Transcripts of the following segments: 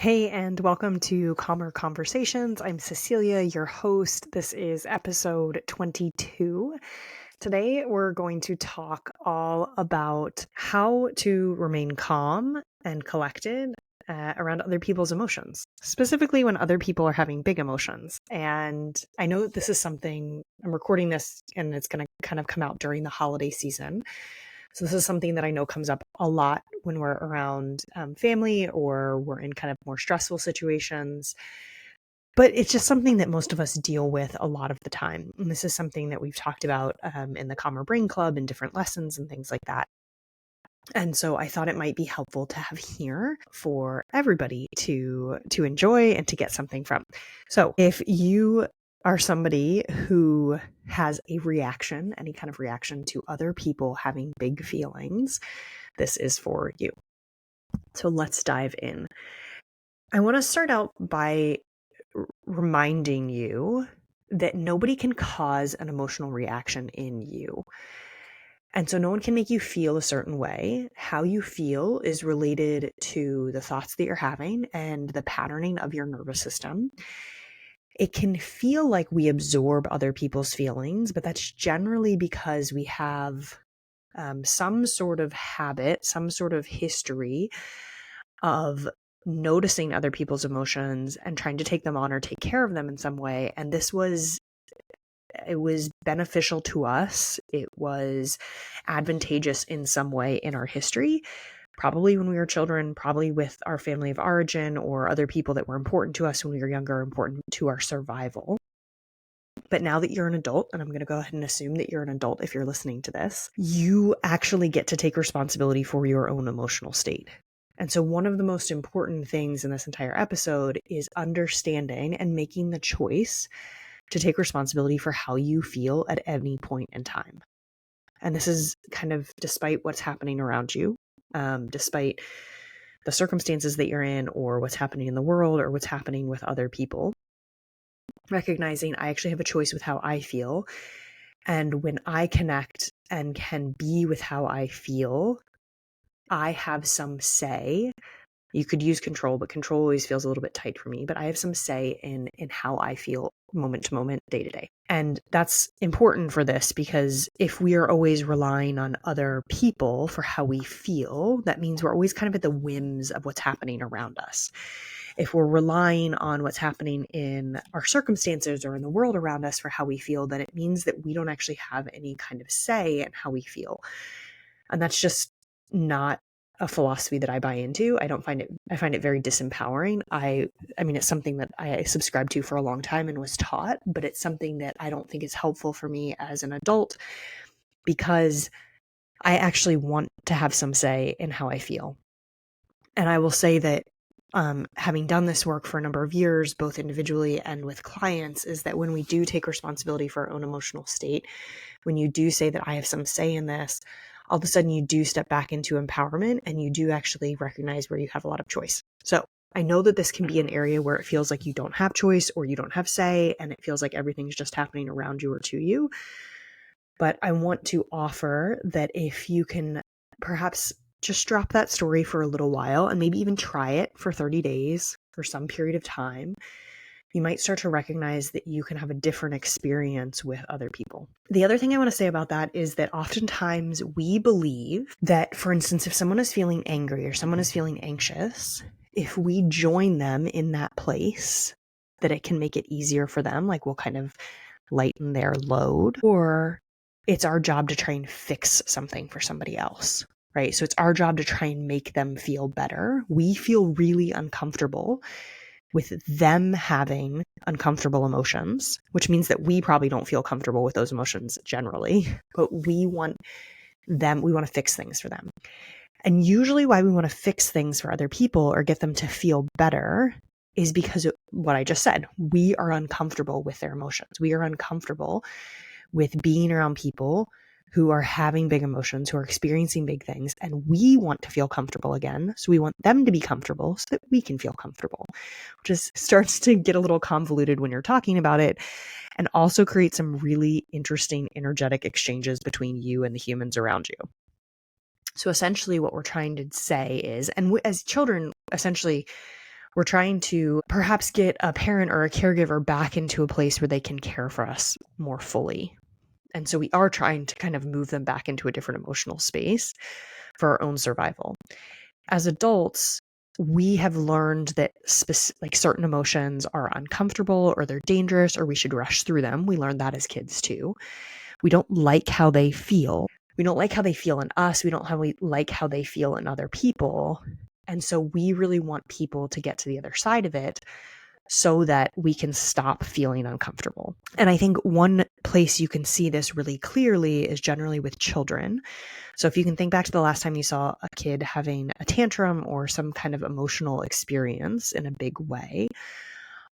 Hey, and welcome to Calmer Conversations. I'm Cecilia, your host. This is episode 22. Today, we're going to talk all about how to remain calm and collected around other people's emotions, specifically when other people are having big emotions. And I know that this is something I'm recording this and it's going to kind of come out during the holiday season. So this is something that I know comes up a lot when we're around family or we're in kind of more stressful situations. But it's just something that most of us deal with a lot of the time. And this is something that we've talked about in the Calmer Brain Club and different lessons and things like that. And so I thought it might be helpful to have here for everybody to enjoy and to get something from. So if you are somebody who has a reaction, any kind of reaction to other people having big feelings, this is for you. So let's dive in. I want to start out by reminding you that nobody can cause an emotional reaction in you. And so no one can make you feel a certain way. How you feel is related to the thoughts that you're having and the patterning of your nervous system. It can feel like we absorb other people's feelings, but that's generally because we have some sort of habit, some sort of history of noticing other people's emotions and trying to take them on or take care of them in some way. And it was beneficial to us. It was advantageous in some way in our history, probably when we were children, probably with our family of origin or other people that were important to us when we were younger, important to our survival. But now that you're an adult, and I'm going to go ahead and assume that you're an adult if you're listening to this, you actually get to take responsibility for your own emotional state. And so one of the most important things in this entire episode is understanding and making the choice to take responsibility for how you feel at any point in time. And this is kind of despite what's happening around you, despite the circumstances that you're in or what's happening in the world or what's happening with other people. Recognizing I actually have a choice with how I feel. And when I connect and can be with how I feel, I have some say. You could use control, but control always feels a little bit tight for me. But I have some say in how I feel moment to moment, day to day. And that's important for this because if we are always relying on other people for how we feel, that means we're always kind of at the whims of what's happening around us. If we're relying on what's happening in our circumstances or in the world around us for how we feel, then it means that we don't actually have any kind of say in how we feel. And that's just not a philosophy that I buy into. I find it very disempowering. I mean, it's something that I subscribed to for a long time and was taught, but it's something that I don't think is helpful for me as an adult because I actually want to have some say in how I feel. And I will say that having done this work for a number of years, both individually and with clients, is that when we do take responsibility for our own emotional state, when you do say that I have some say in this, all of a sudden you do step back into empowerment and you do actually recognize where you have a lot of choice. So I know that this can be an area where it feels like you don't have choice or you don't have say, and it feels like everything's just happening around you or to you. But I want to offer that if you can perhaps just drop that story for a little while and maybe even try it for 30 days for some period of time, you might start to recognize that you can have a different experience with other people. The other thing I want to say about that is that oftentimes we believe that, for instance, if someone is feeling angry or someone is feeling anxious, if we join them in that place, that it can make it easier for them, like we'll kind of lighten their load, or it's our job to try and fix something for somebody else, right? So it's our job to try and make them feel better. We feel really uncomfortable with them having uncomfortable emotions, which means that we probably don't feel comfortable with those emotions generally, but we want to fix things for them. And usually why we want to fix things for other people or get them to feel better is because of what I just said. We are uncomfortable with their emotions. We are uncomfortable with being around people who are having big emotions, who are experiencing big things, and we want to feel comfortable again. So we want them to be comfortable so that we can feel comfortable, which just starts to get a little convoluted when you're talking about it and also create some really interesting energetic exchanges between you and the humans around you. So essentially what we're trying to say is, and as children, essentially We're trying to perhaps get a parent or a caregiver back into a place where they can care for us more fully. And so we are trying to kind of move them back into a different emotional space for our own survival. As adults, we have learned that certain emotions are uncomfortable or they're dangerous or we should rush through them. We learned that as kids too. We don't like how they feel. We don't like how they feel in us. We don't like how they feel in other people. And so we really want people to get to the other side of it so that we can stop feeling uncomfortable. And I think one place you can see this really clearly is generally with children. So if you can think back to the last time you saw a kid having a tantrum or some kind of emotional experience in a big way,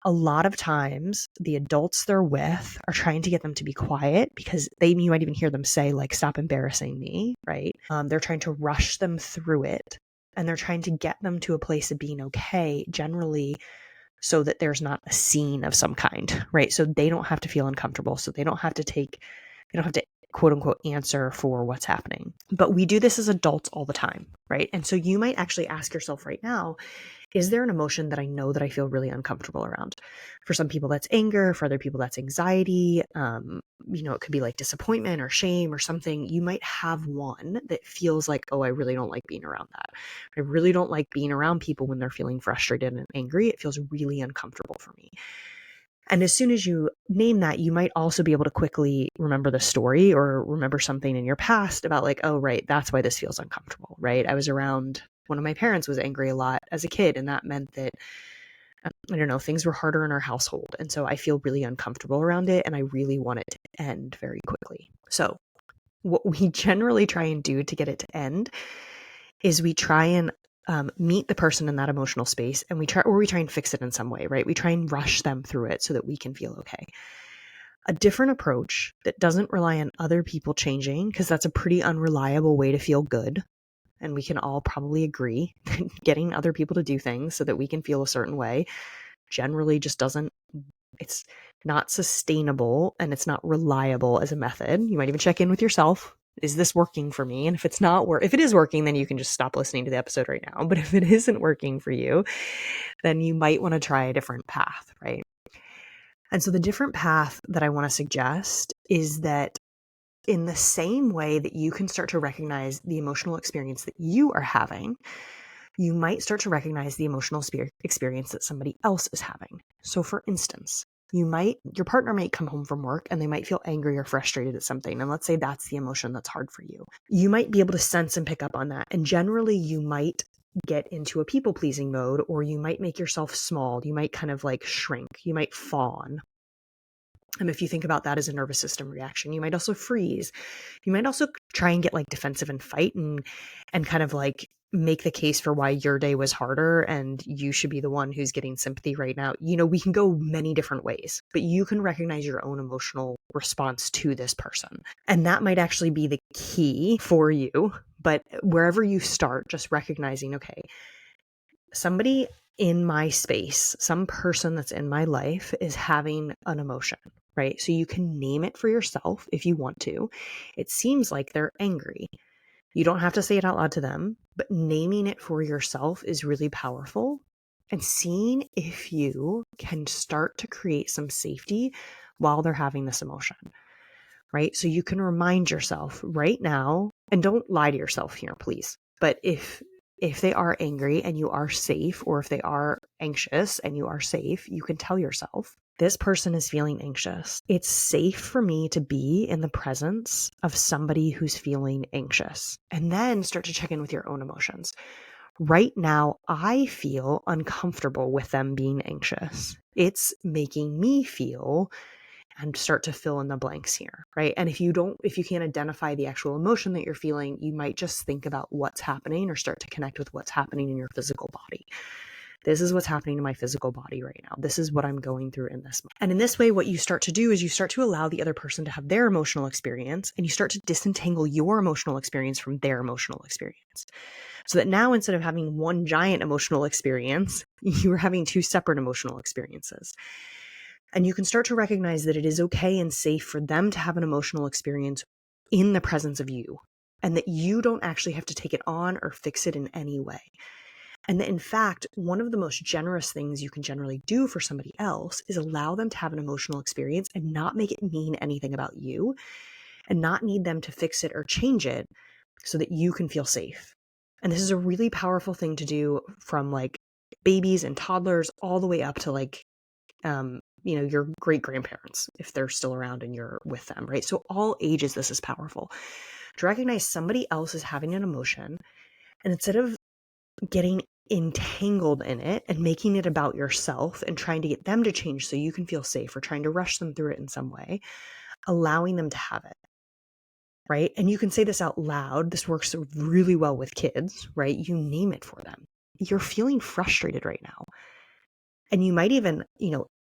a lot of times the adults they're with are trying to get them to be quiet because you might even hear them say, like, stop embarrassing me, right? They're trying to rush them through it, and they're trying to get them to a place of being okay, generally so that there's not a scene of some kind, right? So they don't have to feel uncomfortable. So they don't have to quote unquote answer for what's happening. But we do this as adults all the time, right? And so you might actually ask yourself right now, is there an emotion that I know that I feel really uncomfortable around? For some people, that's anger. For other people, that's anxiety. It could be like disappointment or shame or something. You might have one that feels like, oh, I really don't like being around that. I really don't like being around people when they're feeling frustrated and angry. It feels really uncomfortable for me. And as soon as you name that, you might also be able to quickly remember the story or remember something in your past about like, oh, right, that's why this feels uncomfortable, right? I was around, one of my parents was angry a lot as a kid, and that meant that, I don't know, things were harder in our household. And so I feel really uncomfortable around it, and I really want it to end very quickly. So what we generally try and do to get it to end is we try and meet the person in that emotional space, and we try and fix it in some way, right? We try and rush them through it so that we can feel okay. A different approach that doesn't rely on other people changing, because that's a pretty unreliable way to feel good. And we can all probably agree that getting other people to do things so that we can feel a certain way generally just it's not sustainable and it's not reliable as a method. You might even check in with yourself. Is this working for me? And if if it is working, then you can just stop listening to the episode right now. But if it isn't working for you, then you might want to try a different path, right? And so the different path that I want to suggest is that in the same way that you can start to recognize the emotional experience that you are having, you might start to recognize the emotional experience that somebody else is having. So for instance, your partner might come home from work and they might feel angry or frustrated at something. And let's say that's the emotion that's hard for you. You might be able to sense and pick up on that. And generally you might get into a people-pleasing mode, or you might make yourself small. You might kind of like shrink. You might fawn. And if you think about that as a nervous system reaction, you might also freeze. You might also try and get like defensive and fight and kind of like make the case for why your day was harder and you should be the one who's getting sympathy right now. We can go many different ways, but you can recognize your own emotional response to this person. And that might actually be the key for you. But wherever you start, just recognizing, okay, somebody in my space, some person that's in my life is having an emotion, right? So you can name it for yourself if you want to. It seems like they're angry. You don't have to say it out loud to them, but naming it for yourself is really powerful. And seeing if you can start to create some safety while they're having this emotion, right? So you can remind yourself right now, and don't lie to yourself here, please. But if they are angry and you are safe, or if they are anxious and you are safe, you can tell yourself, this person is feeling anxious. It's safe for me to be in the presence of somebody who's feeling anxious. And then start to check in with your own emotions. Right now, I feel uncomfortable with them being anxious. It's making me feel, and start to fill in the blanks here, right? And if you can't identify the actual emotion that you're feeling, you might just think about what's happening or start to connect with what's happening in your physical body. This is what's happening to my physical body right now. This is what I'm going through in this moment. And in this way, what you start to do is you start to allow the other person to have their emotional experience, and you start to disentangle your emotional experience from their emotional experience. So that now, instead of having one giant emotional experience, you're having two separate emotional experiences. And you can start to recognize that it is okay and safe for them to have an emotional experience in the presence of you, and that you don't actually have to take it on or fix it in any way. And that in fact, one of the most generous things you can generally do for somebody else is allow them to have an emotional experience and not make it mean anything about you and not need them to fix it or change it so that you can feel safe. And this is a really powerful thing to do from like babies and toddlers all the way up to like, your great grandparents, if they're still around and you're with them, right? So all ages, this is powerful to recognize somebody else is having an emotion. And instead of getting entangled in it and making it about yourself and trying to get them to change so you can feel safe or trying to rush them through it in some way, allowing them to have it. Right? And you can say this out loud. This works really well with kids, right? You name it for them. You're feeling frustrated right now. And you might even,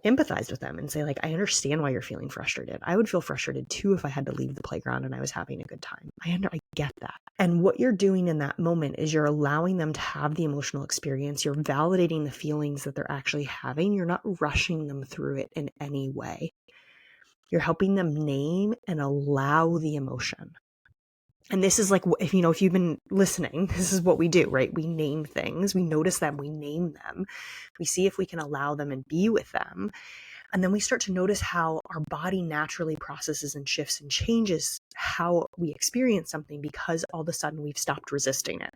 empathize with them and say, like, I understand why you're feeling frustrated. I would feel frustrated too if I had to leave the playground and I was having a good time. I get that. And what you're doing in that moment is you're allowing them to have the emotional experience. You're validating the feelings that they're actually having. You're not rushing them through it in any way. You're helping them name and allow the emotion. And this is like, if you've been listening, this is what we do, right? We name things, we notice them, we name them, we see if we can allow them and be with them. And then we start to notice how our body naturally processes and shifts and changes how we experience something because all of a sudden we've stopped resisting it.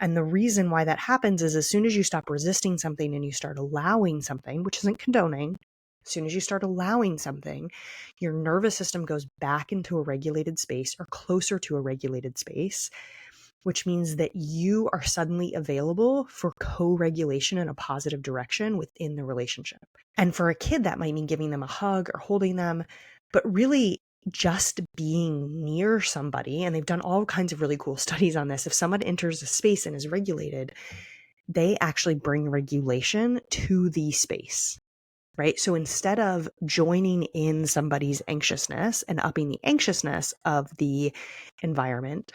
And the reason why that happens is as soon as you stop resisting something and you start allowing something, which isn't condoning, as soon as you start allowing something, your nervous system goes back into a regulated space or closer to a regulated space, which means that you are suddenly available for co-regulation in a positive direction within the relationship. And for a kid, that might mean giving them a hug or holding them, but really just being near somebody. And they've done all kinds of really cool studies on this. If someone enters a space and is regulated, they actually bring regulation to the space. Right? So instead of joining in somebody's anxiousness and upping the anxiousness of the environment,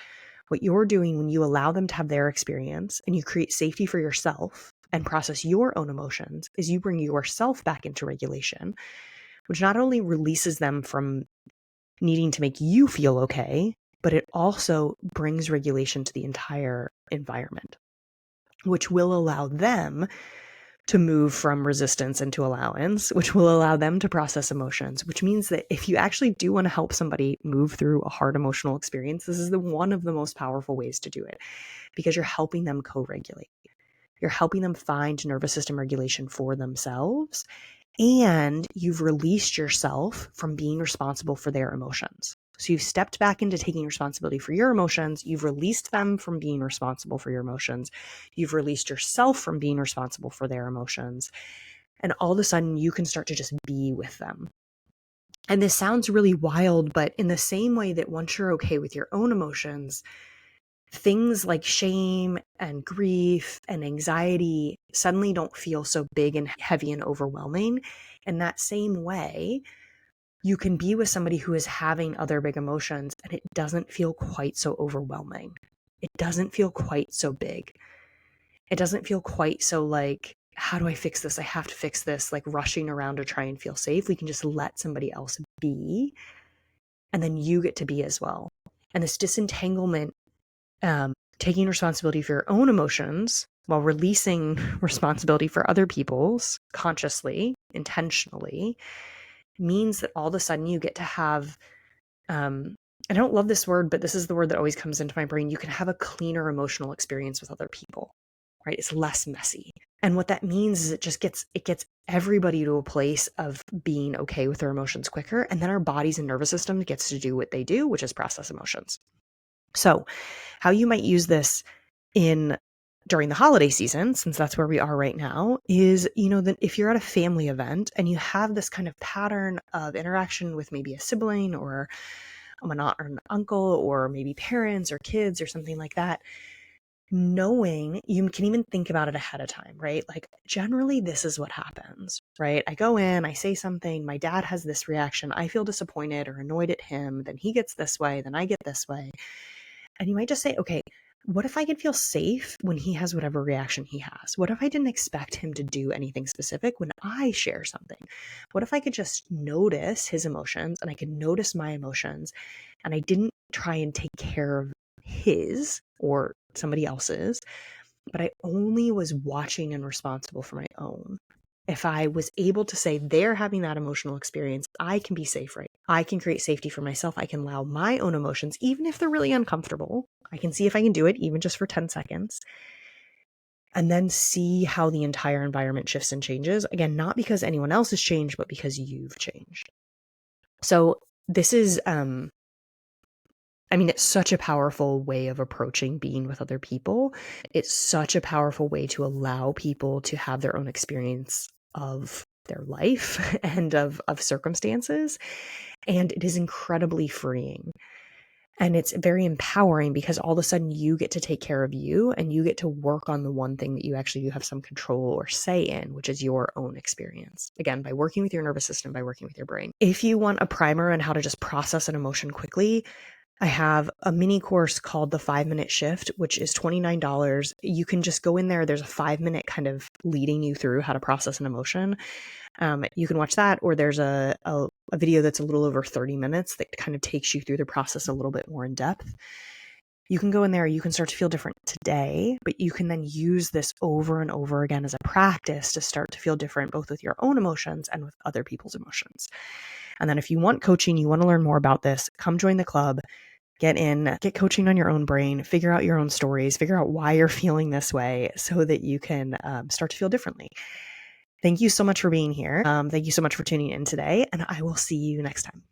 what you're doing when you allow them to have their experience and you create safety for yourself and process your own emotions is you bring yourself back into regulation, which not only releases them from needing to make you feel okay, but it also brings regulation to the entire environment, which will allow them to move from resistance into allowance, which will allow them to process emotions, which means that if you actually do want to help somebody move through a hard emotional experience, this is one of the most powerful ways to do it because you're helping them co-regulate. You're helping them find nervous system regulation for themselves, and you've released yourself from being responsible for their emotions. So you've stepped back into taking responsibility for your emotions. You've released them from being responsible for your emotions. You've released yourself from being responsible for their emotions. And all of a sudden you can start to just be with them. And this sounds really wild, but in the same way that once you're okay with your own emotions, things like shame and grief and anxiety suddenly don't feel so big and heavy and overwhelming. In that same way, you can be with somebody who is having other big emotions and it doesn't feel quite so overwhelming. It doesn't feel quite so big. It doesn't feel quite so like, how do I fix this? I have to fix this, like rushing around to try and feel safe. We can just let somebody else be, and then you get to be as well. And this disentanglement, taking responsibility for your own emotions while releasing responsibility for other people's consciously, intentionally, means that all of a sudden you get to have, I don't love this word, but this is the word that always comes into my brain. You can have a cleaner emotional experience with other people, right? It's less messy. And what that means is it gets everybody to a place of being okay with their emotions quicker. And then our bodies and nervous system gets to do what they do, which is process emotions. So how you might use this during the holiday season, since that's where we are right now, is, that if you're at a family event and you have this kind of pattern of interaction with maybe a sibling or an aunt or an uncle or maybe parents or kids or something like that, knowing you can even think about it ahead of time, right? Like generally this is what happens, right? I go in, I say something, my dad has this reaction, I feel disappointed or annoyed at him, then he gets this way, then I get this way. And you might just say, okay, what if I could feel safe when he has whatever reaction he has? What if I didn't expect him to do anything specific when I share something? What if I could just notice his emotions and I could notice my emotions and I didn't try and take care of his or somebody else's, but I only was watching and responsible for my own. If I was able to say they're having that emotional experience, I can be safe, right? I can create safety for myself. I can allow my own emotions, even if they're really uncomfortable. I can see if I can do it, even just for 10 seconds. And then see how the entire environment shifts and changes. Again, not because anyone else has changed, but because you've changed. So this is, it's such a powerful way of approaching being with other people. It's such a powerful way to allow people to have their own experience of their life and of circumstances. And it is incredibly freeing. And it's very empowering because all of a sudden you get to take care of you and you get to work on the one thing that you actually do have some control or say in, which is your own experience. Again, by working with your nervous system, by working with your brain. If you want a primer on how to just process an emotion quickly, I have a mini course called the 5-Minute Shift, which is $29. You can just go in there. There's a 5-minute kind of leading you through how to process an emotion. You can watch that, or there's a video that's a little over 30 minutes that kind of takes you through the process a little bit more in depth. You can go in there, you can start to feel different today, but you can then use this over and over again as a practice to start to feel different, both with your own emotions and with other people's emotions. And then if you want coaching, you want to learn more about this, come join the club. Get coaching on your own brain, figure out your own stories, figure out why you're feeling this way so that you can start to feel differently. Thank you so much for being here. Thank you so much for tuning in today, and I will see you next time.